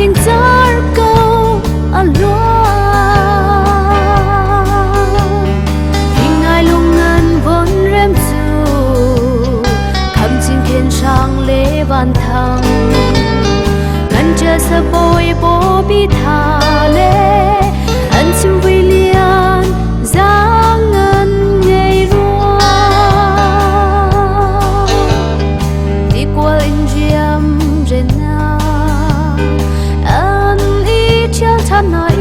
kling zar ko alwa hingai lungan von rem chu kham chin khen sang le ban thang ngan cha sa boy bo bi tha le an chu vi lian giang ngân ngày rua đi qua in diam trên na an y chiang than nai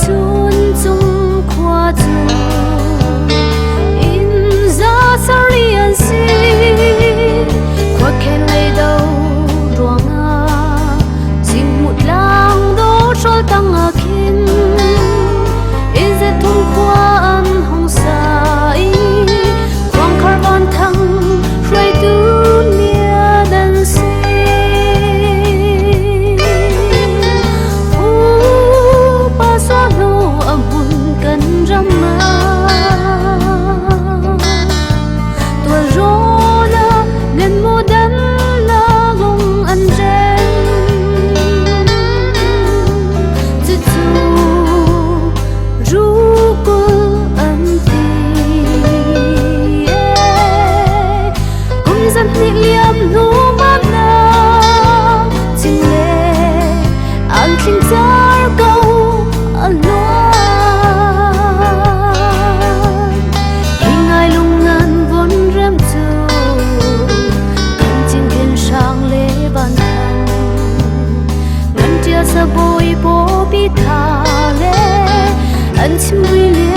chun chung khoa chu in za sarian si khoa khen lấy đâu ruang a jing mut lang do trol tang a kin is it thung khoa an hong sai khoang khar ban thang rơi tu nia dan si pa so lo amun kan rama tua rola nen modan la long an ren tu ru ko an ti kum zan ni liam nu man na chin le an kling zar ko alwan hingai lungan von rem chu kham chin khen sang le ban thang ngan tia sa boy bo bi tha le an chu wi le